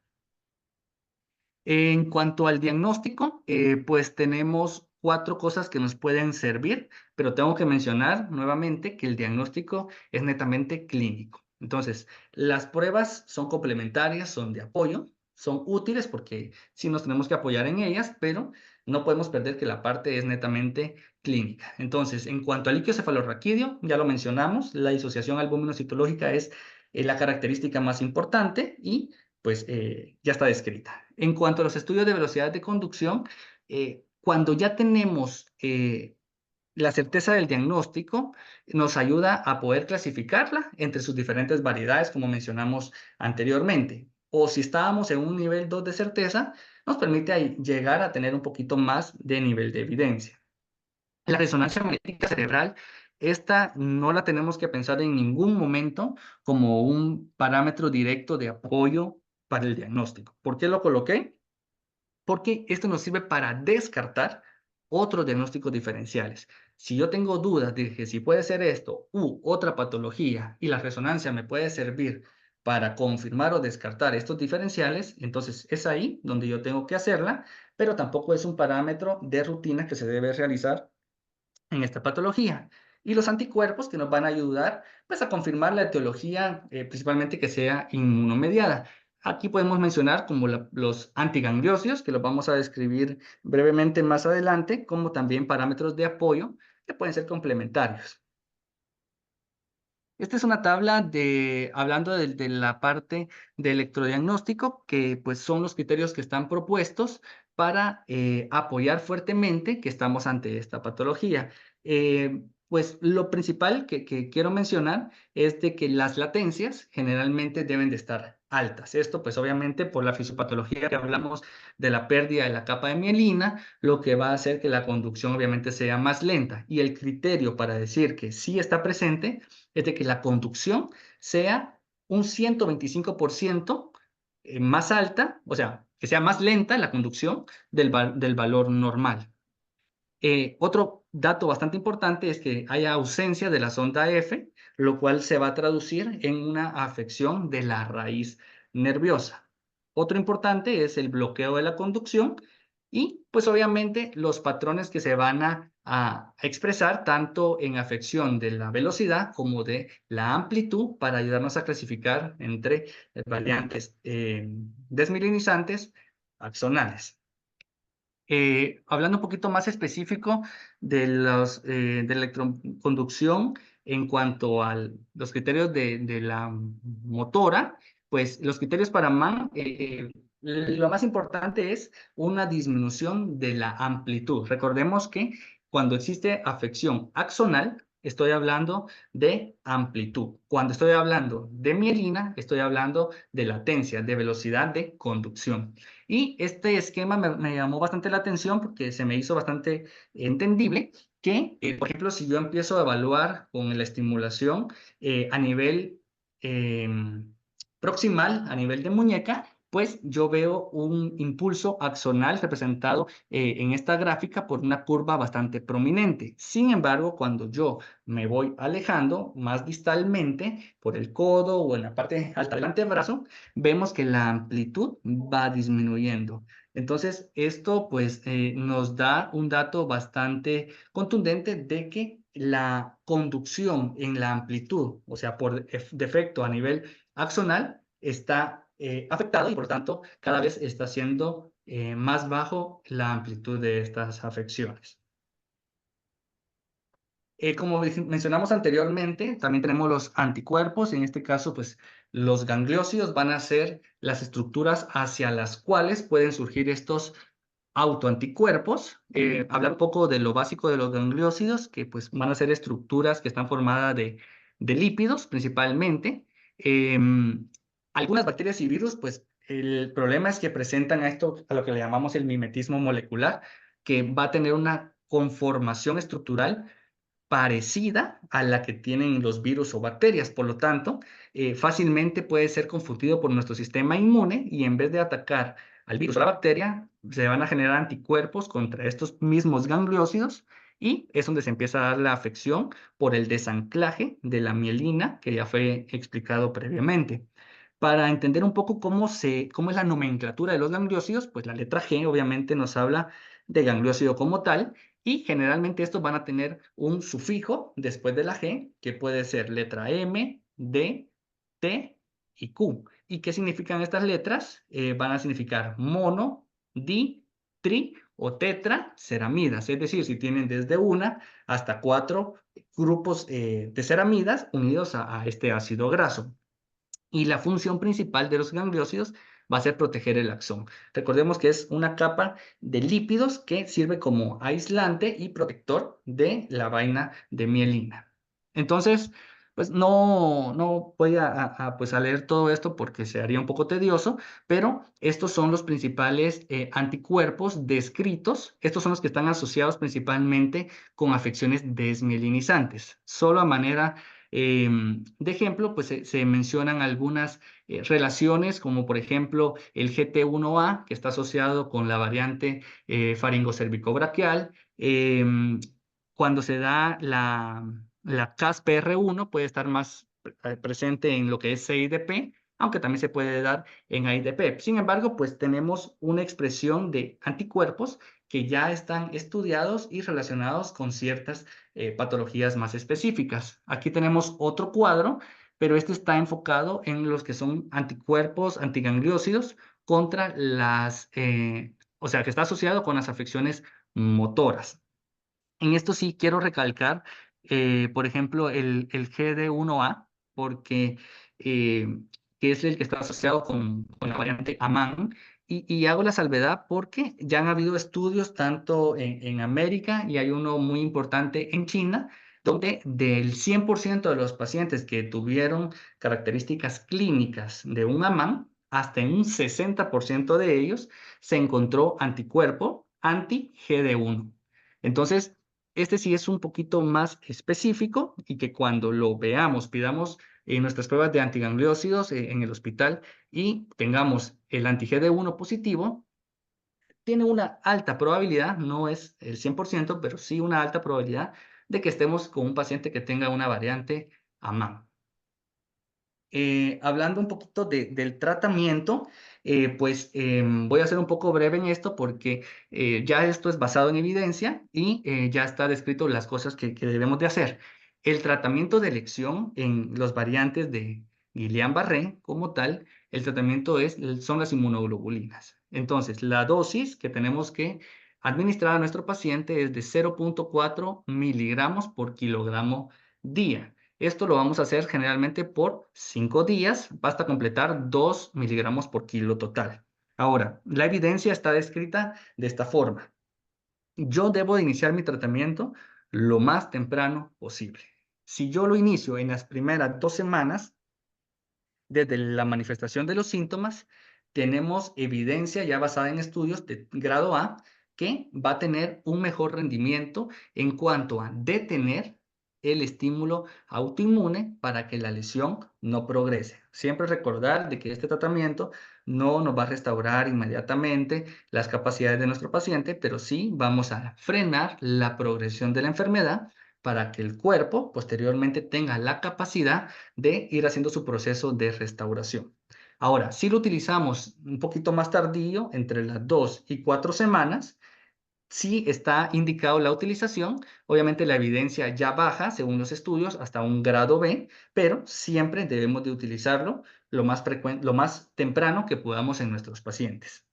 A: En cuanto al diagnóstico, pues tenemos 4 cosas que nos pueden servir, pero tengo que mencionar nuevamente que el diagnóstico es netamente clínico. Entonces, las pruebas son complementarias, son de apoyo, son útiles porque sí nos tenemos que apoyar en ellas, pero no podemos perder que la parte es netamente clínica. Entonces, en cuanto al líquido cefalorraquídeo, ya lo mencionamos, la disociación albúmino-citológica es la característica más importante y pues ya está descrita. En cuanto a los estudios de velocidad de conducción, cuando ya tenemos la certeza del diagnóstico, nos ayuda a poder clasificarla entre sus diferentes variedades, como mencionamos anteriormente. O si estábamos en un nivel 2 de certeza, nos permite ahí llegar a tener un poquito más de nivel de evidencia. La resonancia magnética cerebral, esta no la tenemos que pensar en ningún momento como un parámetro directo de apoyo para el diagnóstico. ¿Por qué lo coloqué? Porque esto nos sirve para descartar otros diagnósticos diferenciales. Si yo tengo dudas de que si puede ser esto u otra patología y la resonancia me puede servir para confirmar o descartar estos diferenciales, entonces es ahí donde yo tengo que hacerla, pero tampoco es un parámetro de rutina que se debe realizar en esta patología. Y los anticuerpos que nos van a ayudar pues, a confirmar la etiología, principalmente que sea inmunomediada. Aquí podemos mencionar como los antigangliosios, que los vamos a describir brevemente más adelante, como también parámetros de apoyo que pueden ser complementarios. Esta es una tabla hablando de la parte de electrodiagnóstico, que pues son los criterios que están propuestos para apoyar fuertemente que estamos ante esta patología. Pues lo principal que quiero mencionar es de que las latencias generalmente deben de estar altas. Esto pues obviamente por la fisiopatología que hablamos de la pérdida de la capa de mielina, lo que va a hacer que la conducción obviamente sea más lenta. Y el criterio para decir que sí está presente es de que la conducción sea un 125% más alta, o sea, que sea más lenta la conducción del valor normal. Otro dato bastante importante es que haya ausencia de la sonda F, lo cual se va a traducir en una afección de la raíz nerviosa. Otro importante es el bloqueo de la conducción y pues obviamente los patrones que se van a expresar tanto en afección de la velocidad como de la amplitud para ayudarnos a clasificar entre variantes desmielinizantes axonales. Hablando un poquito más específico de electroconducción en cuanto a los criterios de la motora, pues los criterios para MAN, lo más importante es una disminución de la amplitud. Recordemos que cuando existe afección axonal, estoy hablando de amplitud. Cuando estoy hablando de mielina, estoy hablando de latencia, de velocidad de conducción. Y este esquema me llamó bastante la atención porque se me hizo bastante entendible que, por ejemplo, si yo empiezo a evaluar con la estimulación a nivel eh, proximal, a nivel de muñeca, pues yo veo un impulso axonal representado en esta gráfica por una curva bastante prominente. Sin embargo, cuando yo me voy alejando más distalmente por el codo o en la parte alta del antebrazo, vemos que la amplitud va disminuyendo. Entonces, esto pues nos da un dato bastante contundente de que la conducción en la amplitud, o sea, por defecto a nivel axonal, está afectado y por lo tanto cada vez está siendo más bajo la amplitud de estas afecciones. Como mencionamos anteriormente, también tenemos los anticuerpos. En este caso, pues los gangliósidos van a ser las estructuras hacia las cuales pueden surgir estos autoanticuerpos. Hablar un poco de lo básico de los gangliósidos, que pues van a ser estructuras que están formadas de lípidos principalmente. Algunas bacterias y virus, pues el problema es que presentan a esto, a lo que le llamamos el mimetismo molecular, que va a tener una conformación estructural parecida a la que tienen los virus o bacterias. Por lo tanto, fácilmente puede ser confundido por nuestro sistema inmune y en vez de atacar al virus o la bacteria, se van a generar anticuerpos contra estos mismos gangliósidos y es donde se empieza a dar la afección por el desanclaje de la mielina que ya fue explicado previamente. Para entender un poco cómo es la nomenclatura de los gangliósidos, pues la letra G obviamente nos habla de gangliósido como tal y generalmente estos van a tener un sufijo después de la G, que puede ser letra M, D, T y Q. ¿Y qué significan estas letras? Van a significar mono, di, tri o tetra ceramidas. Es decir, si tienen desde una hasta 4 grupos de ceramidas unidos a este ácido graso. Y la función principal de los gangliósidos va a ser proteger el axón. Recordemos que es una capa de lípidos que sirve como aislante y protector de la vaina de mielina. Entonces, pues no voy pues a leer todo esto porque se haría un poco tedioso, pero estos son los principales anticuerpos descritos. Estos son los que están asociados principalmente con afecciones desmielinizantes. Solo a manera de ejemplo, pues se mencionan algunas relaciones, como por ejemplo el GT1A, que está asociado con la variante faringocervicobraquial. Cuando se da la CASPR1 puede estar más presente en lo que es CIDP, aunque también se puede dar en AIDP. Sin embargo, pues tenemos una expresión de anticuerpos que ya están estudiados y relacionados con ciertas patologías más específicas. Aquí tenemos otro cuadro, pero este está enfocado en los que son anticuerpos antigangliósidos contra o sea, que está asociado con las afecciones motoras. En esto sí quiero recalcar, por ejemplo, el GD1A, porque eh, que es el que está asociado con la variante AMAN, y hago la salvedad porque ya han habido estudios tanto en América y hay uno muy importante en China, donde del 100% de los pacientes que tuvieron características clínicas de un AMAN, hasta en un 60% de ellos se encontró anticuerpo anti-GD1. Entonces, este sí es un poquito más específico y que cuando lo veamos, pidamos nuestras pruebas de antigangliósidos en el hospital y tengamos el anti-GD1 positivo, tiene una alta probabilidad, no es el 100%, pero sí una alta probabilidad de que estemos con un paciente que tenga una variante AMAN. Hablando un poquito del tratamiento, pues voy a ser un poco breve en esto porque ya esto es basado en evidencia y ya está descrito las cosas que debemos de hacer. El tratamiento de elección en los variantes de Guillain-Barré como tal, el tratamiento son las inmunoglobulinas. Entonces, la dosis que tenemos que administrar a nuestro paciente es de 0,4 miligramos por kilogramo día. Esto lo vamos a hacer generalmente por 5 días. Basta completar 2 miligramos por kilo total. Ahora, la evidencia está descrita de esta forma. Yo debo de iniciar mi tratamiento lo más temprano posible. Si yo lo inicio en las primeras 2 semanas, desde la manifestación de los síntomas, tenemos evidencia ya basada en estudios de grado A que va a tener un mejor rendimiento en cuanto a detener el estímulo autoinmune para que la lesión no progrese. Siempre recordar de que este tratamiento no nos va a restaurar inmediatamente las capacidades de nuestro paciente, pero sí vamos a frenar la progresión de la enfermedad para que el cuerpo posteriormente tenga la capacidad de ir haciendo su proceso de restauración. Ahora, si lo utilizamos un poquito más tardío, entre las 2 y 4 semanas, sí está indicado la utilización. Obviamente la evidencia ya baja, según los estudios, hasta un grado B, pero siempre debemos de utilizarlo lo más temprano que podamos en nuestros pacientes.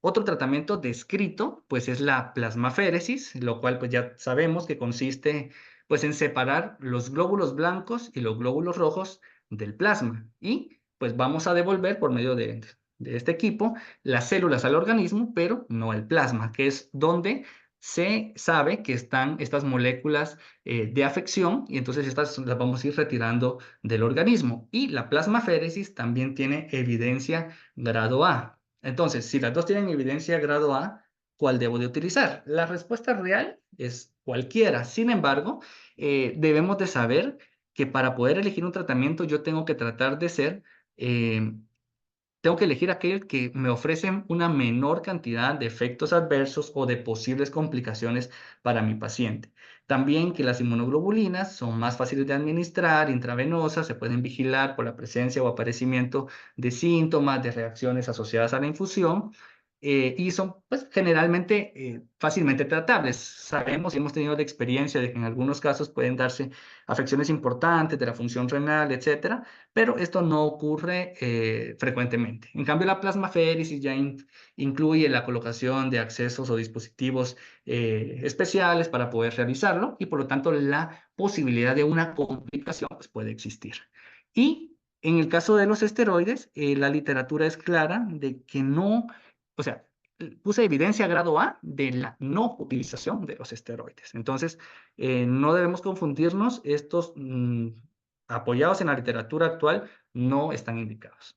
A: Otro tratamiento descrito, pues es la plasmaféresis, lo cual pues ya sabemos que consiste pues en separar los glóbulos blancos y los glóbulos rojos del plasma y pues vamos a devolver por medio de este equipo las células al organismo, pero no el plasma, que es donde se sabe que están estas moléculas de afección y entonces estas las vamos a ir retirando del organismo. Y la plasmaféresis también tiene evidencia grado A. Entonces, si las dos tienen evidencia grado A, ¿cuál debo de utilizar? La respuesta real es cualquiera. Sin embargo, debemos de saber que para poder elegir un tratamiento yo tengo que tratar de eh, tengo que elegir aquel que me ofrece una menor cantidad de efectos adversos o de posibles complicaciones para mi paciente. También que las inmunoglobulinas son más fáciles de administrar, intravenosas, se pueden vigilar por la presencia o aparecimiento de síntomas, de reacciones asociadas a la infusión. Y son pues, generalmente fácilmente tratables. Sabemos y hemos tenido la experiencia de que en algunos casos pueden darse afecciones importantes de la función renal, etcétera, pero esto no ocurre frecuentemente. En cambio, la plasmaféresis ya incluye la colocación de accesos o dispositivos especiales para poder realizarlo y por lo tanto la posibilidad de una complicación pues, puede existir. Y en el caso de los esteroides, la literatura es clara de que no, o sea, puse evidencia grado A de la no utilización de los esteroides. Entonces, no debemos confundirnos estos apoyados en la literatura actual, no están indicados.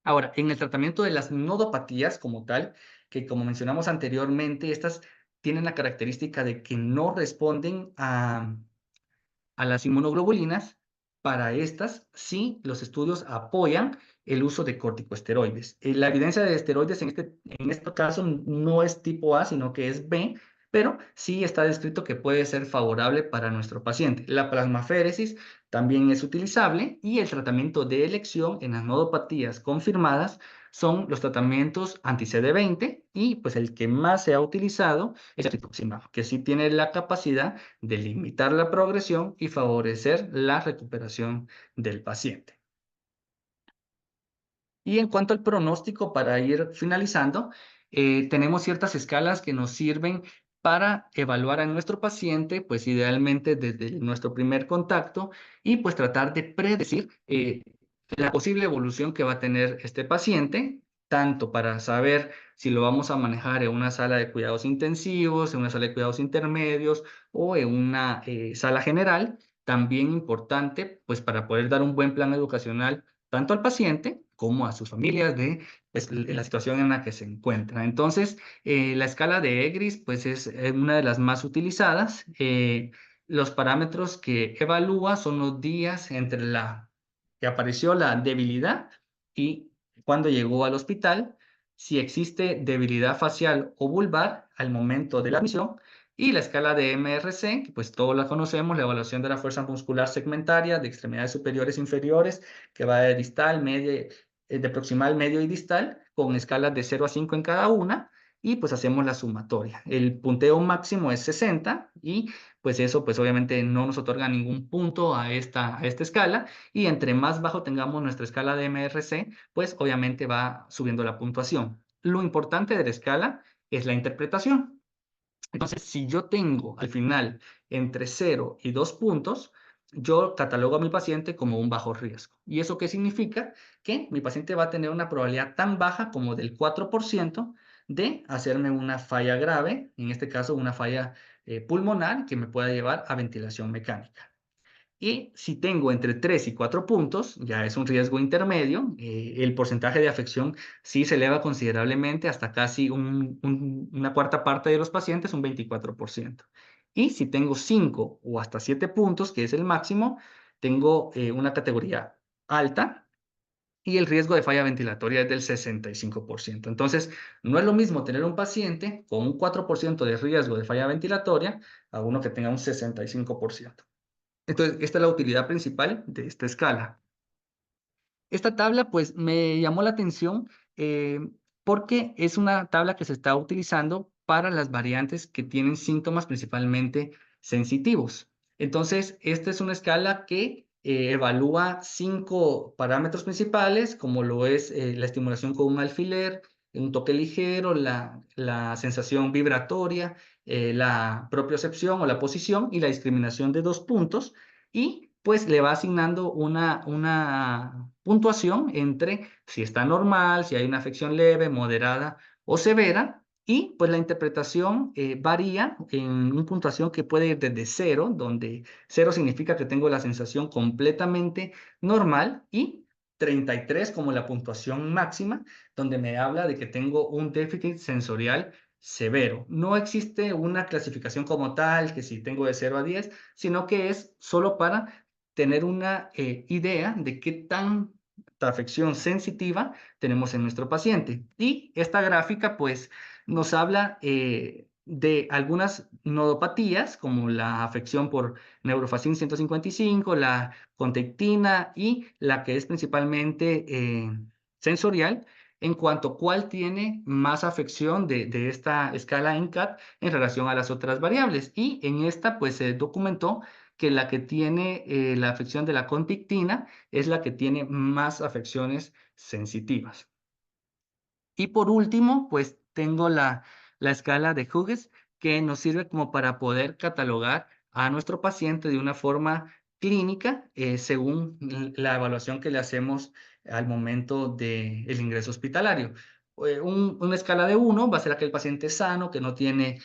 A: Ahora, en el tratamiento de las nodopatías como tal, que como mencionamos anteriormente, estas tienen la característica de que no responden a las inmunoglobulinas. Para estas, sí, los estudios apoyan el uso de corticosteroides. La evidencia de esteroides en este caso no es tipo A, sino que es B, pero sí está descrito que puede ser favorable para nuestro paciente. La plasmaféresis también es utilizable y el tratamiento de elección en las nodopatías confirmadas son los tratamientos anti-CD20 y pues el que más se ha utilizado es el rituximab, que sí tiene la capacidad de limitar la progresión y favorecer la recuperación del paciente. Y en cuanto al pronóstico, para ir finalizando, tenemos ciertas escalas que nos sirven para evaluar a nuestro paciente, pues idealmente desde nuestro primer contacto y pues tratar de predecir la posible evolución que va a tener este paciente, tanto para saber si lo vamos a manejar en una sala de cuidados intensivos, en una sala de cuidados intermedios o en una sala general. También importante, pues para poder dar un buen plan educacional tanto al paciente como a sus familias de pues, la situación en la que se encuentra. Entonces, la escala de EGRIS pues, es una de las más utilizadas. Los parámetros que evalúa son los días entre la que apareció la debilidad y cuando llegó al hospital, si existe debilidad facial o vulvar al momento de la admisión, y la escala de MRC, que pues todos la conocemos, la evaluación de la fuerza muscular segmentaria de extremidades superiores e inferiores, que va de distal, media, de proximal, medio y distal, con escalas de 0 a 5 en cada una, y pues hacemos la sumatoria. El punteo máximo es 60 y pues eso pues obviamente no nos otorga ningún punto a esta escala, y entre más bajo tengamos nuestra escala de MRC, pues obviamente va subiendo la puntuación. Lo importante de la escala es la interpretación. Entonces, si yo tengo al final entre 0 y 2 puntos, yo catalogo a mi paciente como un bajo riesgo. ¿Y eso qué significa? Que mi paciente va a tener una probabilidad tan baja como del 4% de hacerme una falla grave, en este caso una falla pulmonar que me pueda llevar a ventilación mecánica. Y si tengo entre 3 y 4 puntos, ya es un riesgo intermedio, el porcentaje de afección sí se eleva considerablemente hasta casi una cuarta parte de los pacientes, un 24%. Y si tengo 5 o hasta 7 puntos, que es el máximo, tengo una categoría alta y el riesgo de falla ventilatoria es del 65%. Entonces, no es lo mismo tener un paciente con un 4% de riesgo de falla ventilatoria a uno que tenga un 65%. Entonces, esta es la utilidad principal de esta escala. Esta tabla, pues, me llamó la atención porque es una tabla que se está utilizando para las variantes que tienen síntomas principalmente sensitivos. Entonces, esta es una escala que evalúa 5 parámetros principales, como lo es la estimulación con un alfiler, un toque ligero, la sensación vibratoria, la propiocepción o la posición y la discriminación de 2 puntos, y pues le va asignando una puntuación entre si está normal, si hay una afección leve, moderada o severa, y pues la interpretación varía en una puntuación que puede ir desde 0, donde 0 significa que tengo la sensación completamente normal, y 33 como la puntuación máxima, donde me habla de que tengo un déficit sensorial severo. No existe una clasificación como tal, que si tengo de 0 a 10, sino que es solo para tener una idea de qué tanta afección sensitiva tenemos en nuestro paciente. Y esta gráfica pues nos habla de algunas nodopatías como la afección por neurofacin 155, la contectina y la que es principalmente sensorial, en cuanto a cuál tiene más afección de esta escala NCAT en relación a las otras variables. Y en esta pues se documentó que la que tiene la afección de la contictina es la que tiene más afecciones sensitivas. Y por último, pues tengo la escala de Hughes, que nos sirve como para poder catalogar a nuestro paciente de una forma clínica según la evaluación que le hacemos al momento del ingreso hospitalario. Una escala de 1 va a ser aquel paciente sano que no tiene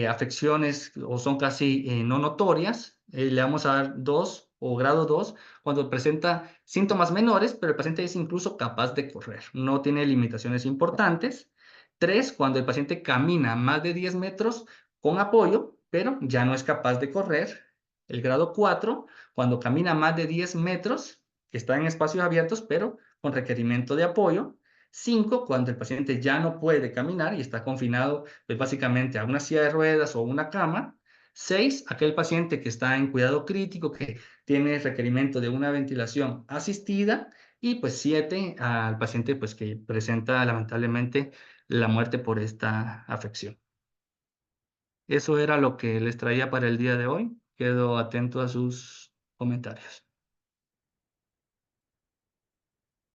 A: afecciones o son casi no notorias. Le vamos a dar 2 o grado 2 cuando presenta síntomas menores, pero el paciente es incluso capaz de correr, no tiene limitaciones importantes. 3, cuando el paciente camina más de 10 metros con apoyo, pero ya no es capaz de correr. El grado 4, cuando camina más de 10 metros, está en espacios abiertos, pero con requerimiento de apoyo. 5, cuando el paciente ya no puede caminar y está confinado, pues básicamente a una silla de ruedas o una cama. 6, aquel paciente que está en cuidado crítico, que tiene requerimiento de una ventilación asistida. Y pues 7, al paciente pues que presenta lamentablemente la muerte por esta afección. Eso era lo que les traía para el día de hoy. Quedo atento a sus comentarios.